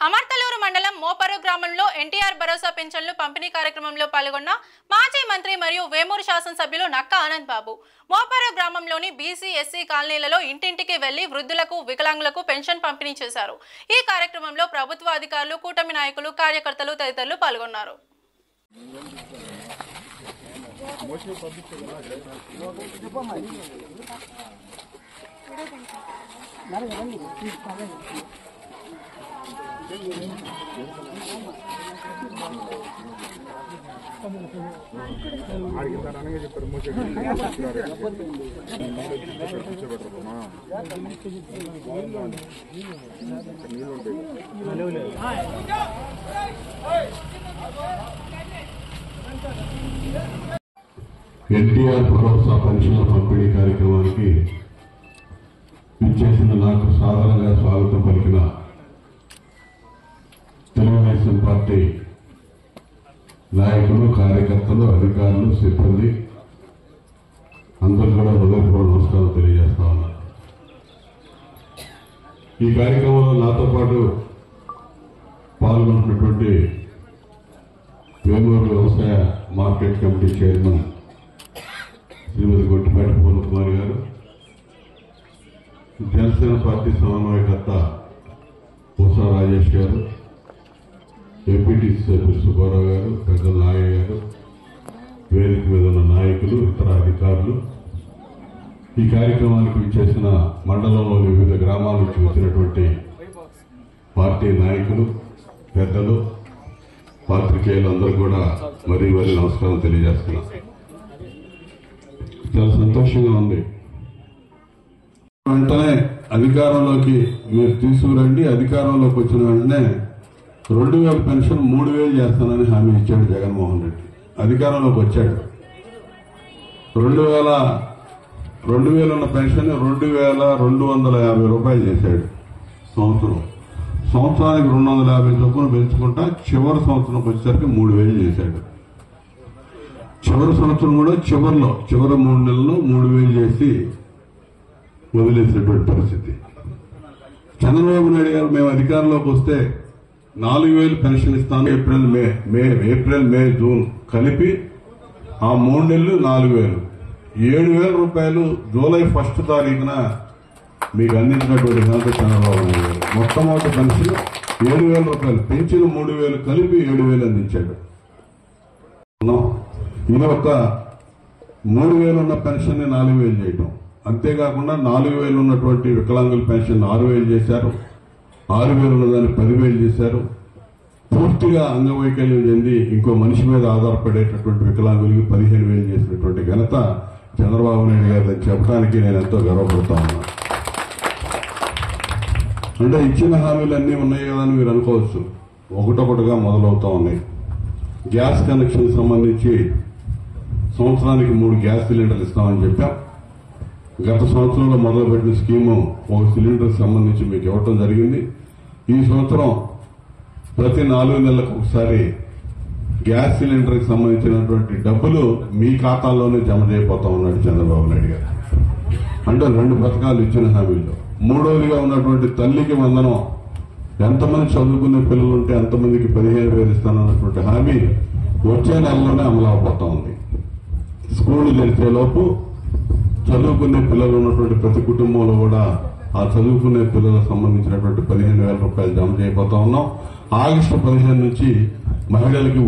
అమర్తలూరు మండలం మోపరు గ్రామంలో ఎన్టీఆర్ భరోసా పింఛన్లు పంపిణీ కార్యక్రమంలో పాల్గొన్న మాజీ మంత్రి మరియు వేమూరు శాసనసభ్యులు నక్కా ఆనంద్ బాబు మోపరు గ్రామంలోని బీసీ ఎస్సీ కాలనీలలో ఇంటింటికి వెళ్లి వృద్ధులకు వికలాంగులకు పెన్షన్ పంపిణీ చేశారు। ఈ కార్యక్రమంలో ప్రభుత్వ అధికారులు, కూటమి నాయకులు, కార్యకర్తలు తదితరులు పాల్గొన్నారు। ఎన్టీఆర్ భరోసా పెన్షన్ల పంపిణీ కార్యక్రమానికి ఇచ్చేసిన నాకు సాధారణంగా స్వాగతం పలికిన తెలుగుదేశం పార్టీ నాయకులు, కార్యకర్తలు, అధికారులు, సిబ్బంది అందరూ కూడా హృదయపూర్వక నమస్కారం తెలియజేస్తా ఉన్నారు। ఈ కార్యక్రమంలో నాతో పాటు పాల్గొంటున్నటువంటి వేమూరు వ్యవసాయ మార్కెట్ కమిటీ చైర్మన్ శ్రీమతి గొట్టిపాటి పూర్ణకుమారి గారు, జనసేన పార్టీ సమన్వయకర్త ఉషా రాజేష్ గారు, ఎంపీటీసీ సభ్యులు సుబ్బారావు గారు, పెద్దల నాగయ్య గారు, వేదిక మీద ఉన్న నాయకులు, ఇతర అధికారులు, ఈ కార్యక్రమానికి విచ్చేసిన మండలంలోని వివిధ గ్రామాల నుంచి వచ్చినటువంటి పార్టీ నాయకులు, పెద్దలు, పాత్రికేయులందరూ కూడా మరీ నమస్కారం తెలియజేస్తున్నా। చాలా సంతోషంగా ఉంది। వెంటనే అధికారంలోకి మీరు తీసుకురండి, అధికారంలోకి వచ్చిన వెంటనే 2000 పెన్షన్ 3000 చేస్తానని హామీ ఇచ్చాడు జగన్మోహన్ రెడ్డి। అధికారంలోకి వచ్చాడు। 2000 ఉన్న పెన్షన్ 2250 రూపాయలు చేశాడు సంవత్సరానికి 250 చొప్పున పెంచుకుంటా చివరి సంవత్సరంకి వచ్చేసరికి 3000 చేశాడు। చివరి సంవత్సరం కూడా చివరి 3 నెలల్లో 3000 చేసి వదిలేసినటువంటి పరిస్థితి। చంద్రబాబు నాయుడు గారు మేము అధికారంలోకి వస్తే 4000 పెన్షన్ ఇస్తాను, ఏప్రిల్ మే జూన్ కలిపి ఆ 3 నెలలు 4000, 7000 రూపాయలు జూలై 1 తారీఖున మీకు అందించినటువంటి ఘనత చంద్రబాబు నాయుడు గారు। మొట్టమొదటి పెన్షన్ 7000 రూపాయలు, పెంచిన 3000 కలిపి 7000 అందించాడు। ఇది ఒక 3000 ఉన్న పెన్షన్ ని 4000 చేయటం, అంతేకాకుండా 4000 ఉన్నటువంటి వికలాంగుల పెన్షన్ 6000 చేశారు, 6000 ఉన్నదాన్ని 10,000 చేశారు। పూర్తిగా అంగవైకల్యం చెంది ఇంకో మనిషి మీద ఆధారపడేటటువంటి వికలాంగులకి 15,000 చేసినటువంటి ఘనత చంద్రబాబు నాయుడు గారిని చెప్పడానికి నేను ఎంతో గర్వపడతా ఉన్నా। అంటే ఇచ్చిన హామీలు అన్నీ ఉన్నాయి కదా అని మీరు అనుకోవచ్చు, ఒకటొకటిగా మొదలవుతా ఉన్నాయి। గ్యాస్ కనెక్షన్ సంబంధించి సంవత్సరానికి 3 గ్యాస్ సిలిండర్లు ఇస్తామని చెప్పాం। గత సంవత్సరంలో మొదలుపెట్టిన స్కీము ఒక సిలిండర్ సంబంధించి మీకు ఇవ్వటం జరిగింది। ఈ సంవత్సరం ప్రతి 4 నెలలకు ఒకసారి గ్యాస్ సిలిండర్ కి సంబంధించినటువంటి డబ్బులు మీ ఖాతాల్లోనే జమ చేయబోతా ఉన్నాడు చంద్రబాబు నాయుడు గారు। అంటే 2 పథకాలు ఇచ్చిన హామీల్లో మూడోదిగా ఉన్నటువంటి తల్లికి వందనం, ఎంతమంది చదువుకునే పిల్లలు ఉంటే అంతమందికి 15,000 ఇస్తానన్నటువంటి హామీ వచ్చే నెలలోనే అమలు అవబోతా ఉంది। స్కూళ్లు తెరిచేలోపు చదువుకునే పిల్లలు ఉన్నటువంటి ప్రతి కుటుంబంలో కూడా ఆ చదువుకునే పిల్లలకు సంబంధించినటువంటి 15,000 రూపాయలు జమ చేయబోతా ఉన్నాం। ఆగస్టు 15 నుంచి మహిళలకి